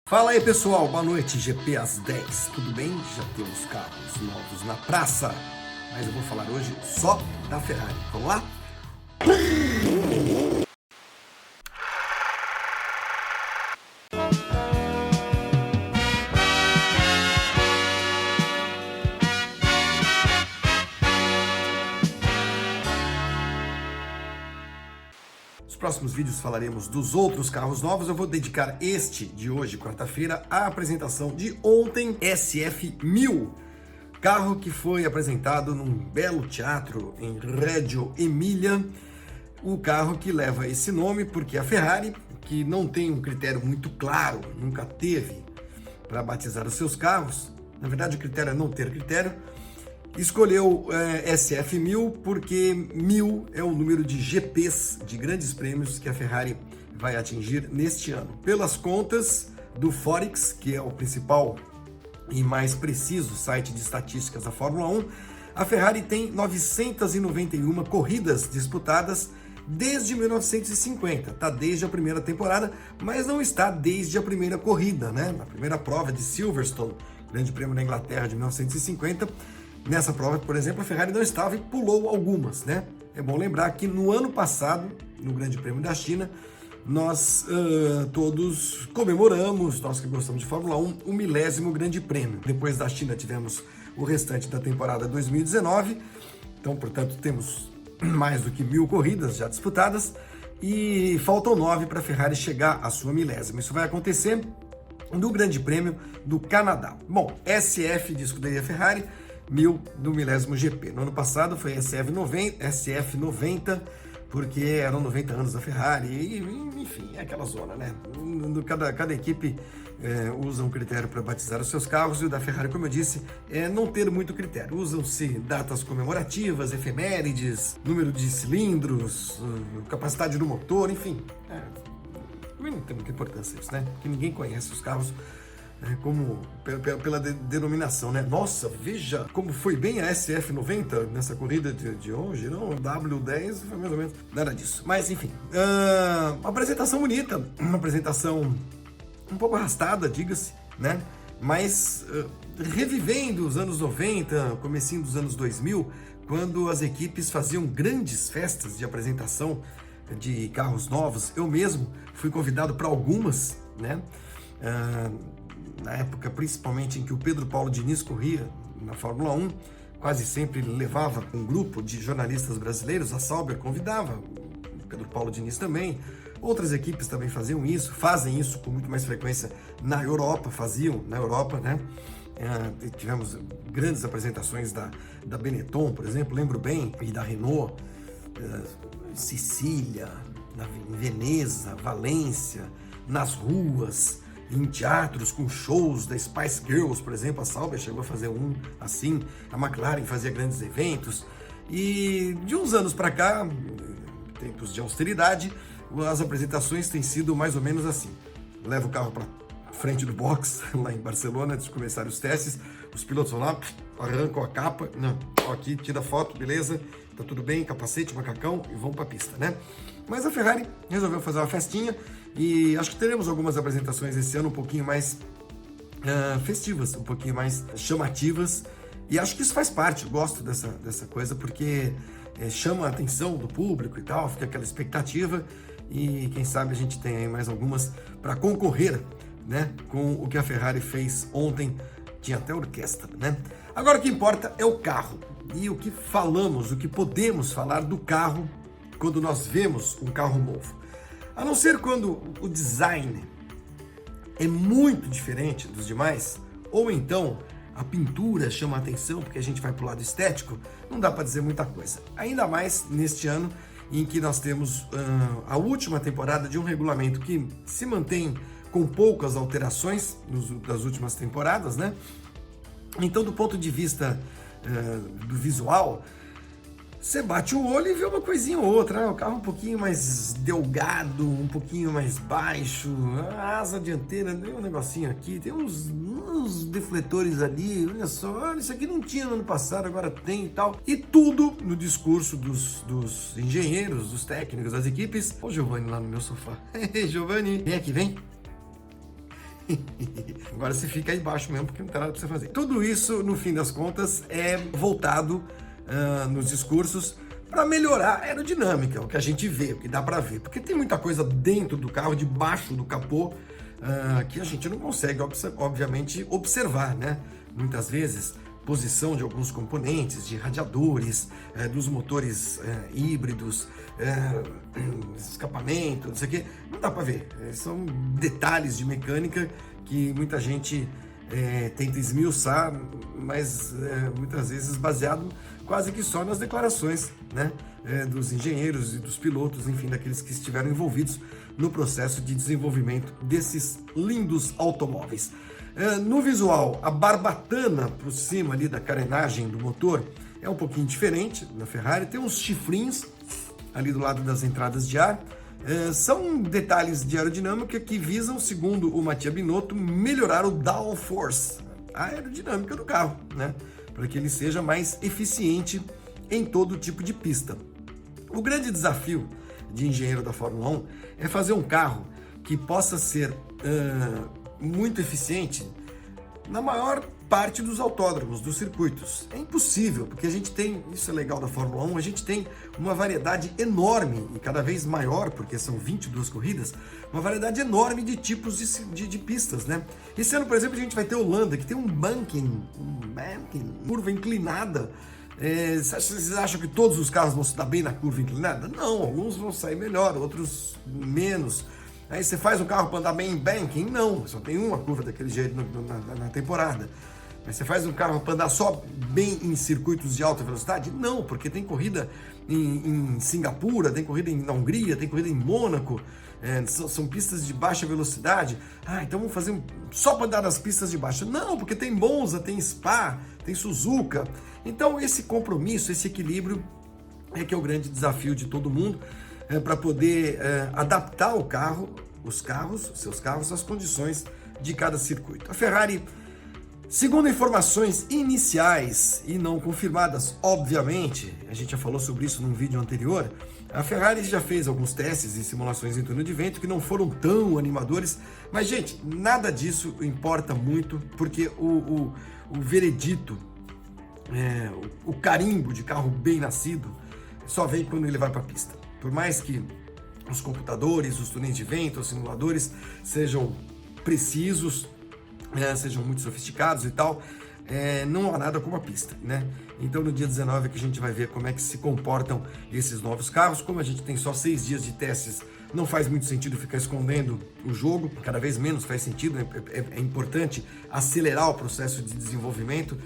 Fala aí pessoal, boa noite, GP às 10, tudo bem? Já temos carros novos na praça, mas eu vou falar hoje só da Ferrari, vamos lá? Nos próximos vídeos falaremos dos outros carros novos. Eu vou dedicar este de hoje, quarta-feira, à apresentação de ontem, SF1000. Carro que foi apresentado num belo teatro em Reggio Emilia. O carro que leva esse nome porque a Ferrari, que não tem um critério muito claro, nunca teve para batizar os seus carros, na verdade o critério é não ter critério, escolheu SF1000 porque 1000 é o número de GPs, de grandes prêmios, que a Ferrari vai atingir neste ano. Pelas contas do Forex, que é o principal e mais preciso site de estatísticas da Fórmula 1, a Ferrari tem 991 corridas disputadas desde 1950. Está desde a primeira temporada, mas não está desde a primeira corrida, né? Na primeira prova de Silverstone, Grande Prêmio da Inglaterra de 1950, nessa prova, por exemplo, a Ferrari não estava e pulou algumas, né? É bom lembrar que no ano passado, no Grande Prêmio da China, nós todos comemoramos, nós que gostamos de Fórmula 1, o 1000º Grande Prêmio. Depois da China tivemos o restante da temporada 2019, então, portanto, temos mais do que 1000 corridas já disputadas e faltam 9 para a Ferrari chegar à sua 1000ª. Isso vai acontecer no Grande Prêmio do Canadá. Bom, SF de escuderia Ferrari, 1000 do 1000º GP. No ano passado foi SF90, porque eram 90 anos da Ferrari, e, enfim, é aquela zona, né? Cada equipe usa um critério para batizar os seus carros, e o da Ferrari, como eu disse, é não ter muito critério. Usam-se datas comemorativas, efemérides, número de cilindros, capacidade do motor, enfim. Também não tem muita importância isso, né? Porque ninguém conhece os carros como pela denominação, né? Nossa, veja como foi bem a SF90 nessa corrida de hoje, não? W10 foi mais ou menos nada disso. Mas enfim, uma apresentação bonita, uma apresentação um pouco arrastada, diga-se, né? Mas revivendo os anos 90, comecinho dos anos 2000, quando as equipes faziam grandes festas de apresentação de carros novos. Eu mesmo fui convidado para algumas, né? Na época, principalmente, em que o Pedro Paulo Diniz corria na Fórmula 1, quase sempre levava um grupo de jornalistas brasileiros, a Sauber convidava, o Pedro Paulo Diniz também, outras equipes também faziam isso, fazem isso com muito mais frequência na Europa, faziam na Europa, né? Tivemos grandes apresentações da Benetton, por exemplo, lembro bem, e da Renault, Sicília, em Veneza, Valência, nas ruas, em teatros com shows da Spice Girls, por exemplo. A Sauber chegou a fazer um assim, a McLaren fazia grandes eventos, e de uns anos para cá, tempos de austeridade, as apresentações têm sido mais ou menos assim. Leva o carro para frente do box, lá em Barcelona, antes de começar os testes, os pilotos vão lá, arrancam a capa, não, aqui, tira foto, beleza, tá tudo bem, capacete, macacão, e vão para a pista, né? Mas a Ferrari resolveu fazer uma festinha, e acho que teremos algumas apresentações esse ano um pouquinho mais festivas, um pouquinho mais chamativas, e acho que isso faz parte. Eu gosto dessa coisa, porque chama a atenção do público e tal, fica aquela expectativa, e quem sabe a gente tem aí mais algumas para concorrer, né, com o que a Ferrari fez ontem. Tinha até orquestra, né? Agora o que importa é o carro, e o que falamos, o que podemos falar do carro quando nós vemos um carro novo. A não ser quando o design é muito diferente dos demais, ou então a pintura chama a atenção porque a gente vai para o lado estético, não dá para dizer muita coisa. Ainda mais neste ano em que nós temos a última temporada de um regulamento que se mantém com poucas alterações das últimas temporadas, né? Então, do ponto de vista do visual, você bate o olho e vê uma coisinha ou outra, né? O carro um pouquinho mais delgado, um pouquinho mais baixo, a asa dianteira, tem um negocinho aqui, tem uns defletores ali, olha só, isso aqui não tinha no ano passado, agora tem e tal. E tudo no discurso dos engenheiros, dos técnicos, das equipes. Olha o Giovanni lá no meu sofá. Ei, Giovanni, vem aqui, vem. Agora você fica aí embaixo mesmo, porque não tem nada para você fazer. Tudo isso, no fim das contas, é voltado nos discursos para melhorar a aerodinâmica, o que a gente vê, o que dá para ver. Porque tem muita coisa dentro do carro, debaixo do capô, que a gente não consegue, obviamente, observar, né? Muitas vezes, posição de alguns componentes, de radiadores, dos motores híbridos, escapamento, não sei o quê, não dá para ver. São detalhes de mecânica que muita gente tenta esmiuçar, mas muitas vezes baseado quase que só nas declarações, né, dos engenheiros e dos pilotos, enfim, daqueles que estiveram envolvidos no processo de desenvolvimento desses lindos automóveis. No visual, a barbatana por cima ali da carenagem do motor é um pouquinho diferente na Ferrari, tem uns chifrinhos ali do lado das entradas de ar. São detalhes de aerodinâmica que visam, segundo o Mattia Binotto, melhorar o downforce, a aerodinâmica do carro, né? Para que ele seja mais eficiente em todo tipo de pista. O grande desafio de engenheiro da Fórmula 1 é fazer um carro que possa ser muito eficiente na maior parte dos autódromos, dos circuitos. É impossível, porque a gente tem, isso é legal da Fórmula 1, a gente tem uma variedade enorme e cada vez maior, porque são 22 corridas, uma variedade enorme de tipos de pistas, né? Esse ano, por exemplo, a gente vai ter Holanda, que tem um banking, curva inclinada. Vocês acham que todos os carros vão se dar bem na curva inclinada? Não, alguns vão sair melhor, outros menos. Aí você faz um carro para andar bem em banking? Não, só tem uma curva daquele jeito na temporada. Mas você faz um carro para andar só bem em circuitos de alta velocidade? Não, porque tem corrida em Singapura, tem corrida na Hungria, tem corrida em Mônaco, são pistas de baixa velocidade. Então vamos fazer só para andar nas pistas de baixa. Não, porque tem Monza, tem Spa, tem Suzuka. Então esse compromisso, esse equilíbrio é que é o grande desafio de todo mundo, para poder adaptar seus carros às condições de cada circuito. A Ferrari, segundo informações iniciais e não confirmadas, obviamente, a gente já falou sobre isso num vídeo anterior, a Ferrari já fez alguns testes e simulações em túnel de vento que não foram tão animadores, mas, gente, nada disso importa muito, porque o veredito, o carimbo de carro bem nascido, só vem quando ele vai para a pista. Por mais que os computadores, os túneis de vento, os simuladores sejam precisos, sejam muito sofisticados e tal, não há nada como a pista, né? Então no dia 19 é que a gente vai ver como é que se comportam esses novos carros. Como a gente tem só 6 dias de testes, não faz muito sentido ficar escondendo o jogo, cada vez menos faz sentido, é importante acelerar o processo de desenvolvimento,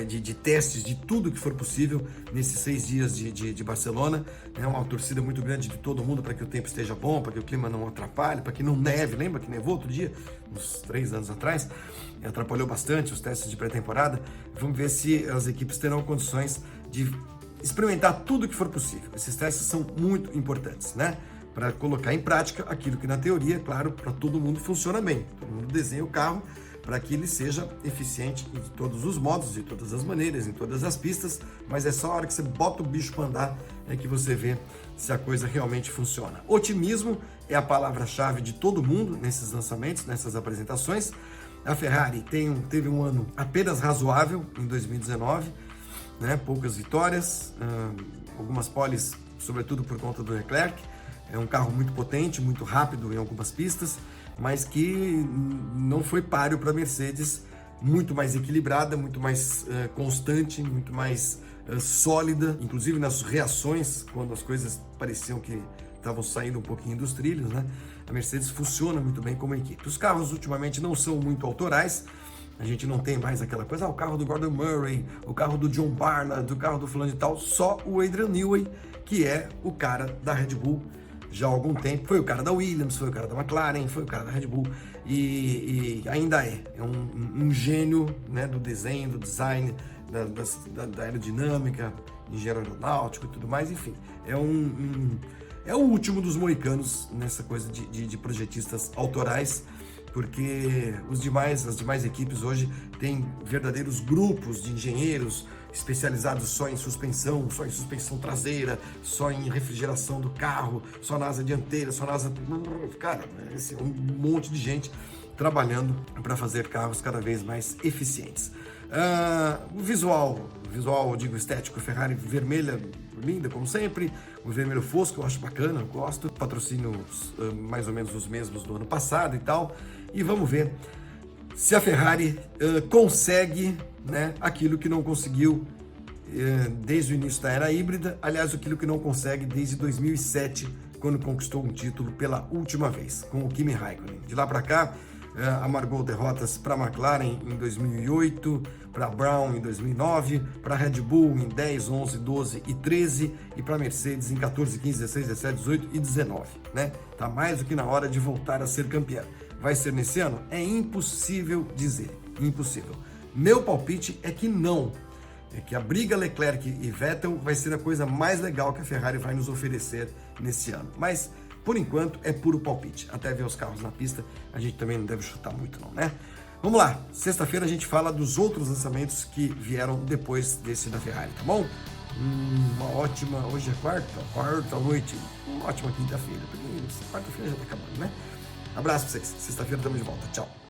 de testes, de tudo que for possível nesses 6 dias de Barcelona. É uma torcida muito grande de todo mundo para que o tempo esteja bom, para que o clima não atrapalhe, para que não neve. Lembra que nevou outro dia, uns 3 anos atrás? Atrapalhou bastante os testes de pré-temporada. Vamos ver se as equipes terão condições de experimentar tudo que for possível. Esses testes são muito importantes, né? Para colocar em prática aquilo que na teoria, claro, para todo mundo funciona bem. Todo mundo desenha o carro para que ele seja eficiente de todos os modos, de todas as maneiras, em todas as pistas, mas é só a hora que você bota o bicho para andar que você vê se a coisa realmente funciona. Otimismo é a palavra-chave de todo mundo nesses lançamentos, nessas apresentações. A Ferrari teve um ano apenas razoável em 2019, né? Poucas vitórias, algumas poles, sobretudo por conta do Leclerc. É um carro muito potente, muito rápido em algumas pistas, mas que não foi páreo para a Mercedes, muito mais equilibrada, muito mais constante, muito mais sólida, inclusive nas reações, quando as coisas pareciam que estavam saindo um pouquinho dos trilhos, né? A Mercedes funciona muito bem como equipe. Os carros ultimamente não são muito autorais, a gente não tem mais aquela coisa, o carro do Gordon Murray, o carro do John Barnard, o carro do fulano e tal, só o Adrian Newey, que é o cara da Red Bull já há algum tempo, foi o cara da Williams, foi o cara da McLaren, foi o cara da Red Bull e ainda é um gênio, né, do desenho, do design, da aerodinâmica, engenheiro aeronáutico e tudo mais, enfim, é o último dos moicanos nessa coisa de projetistas autorais, porque as demais equipes hoje têm verdadeiros grupos de engenheiros especializados só em suspensão traseira, só em refrigeração do carro, só na asa dianteira, só na asa... Cara, um monte de gente trabalhando para fazer carros cada vez mais eficientes. O visual, eu digo estético, Ferrari vermelha, linda como sempre, o vermelho fosco eu acho bacana, eu gosto, patrocínios mais ou menos os mesmos do ano passado e tal, e vamos ver se a Ferrari consegue, né, aquilo que não conseguiu desde o início da era híbrida, aliás, aquilo que não consegue desde 2007, quando conquistou um título pela última vez, com o Kimi Raikkonen. De lá para cá, amargou derrotas para a McLaren em 2008, para a Brown em 2009, para a Red Bull em 10, 11, 12 e 13 e para a Mercedes em 14, 15, 16, 17, 18 e 19, né? Tá mais do que na hora de voltar a ser campeã. Vai ser nesse ano? É impossível dizer, impossível. Meu palpite é que não. É que a briga Leclerc e Vettel vai ser a coisa mais legal que a Ferrari vai nos oferecer nesse ano. Mas, por enquanto, é puro palpite. Até ver os carros na pista, a gente também não deve chutar muito não, né? Vamos lá, sexta-feira a gente fala dos outros lançamentos que vieram depois desse da Ferrari, tá bom? Uma ótima, hoje é quarta noite, uma ótima quinta-feira, porque quarta-feira já tá acabando, né? Abraço pra vocês, sexta-feira estamos de volta, tchau!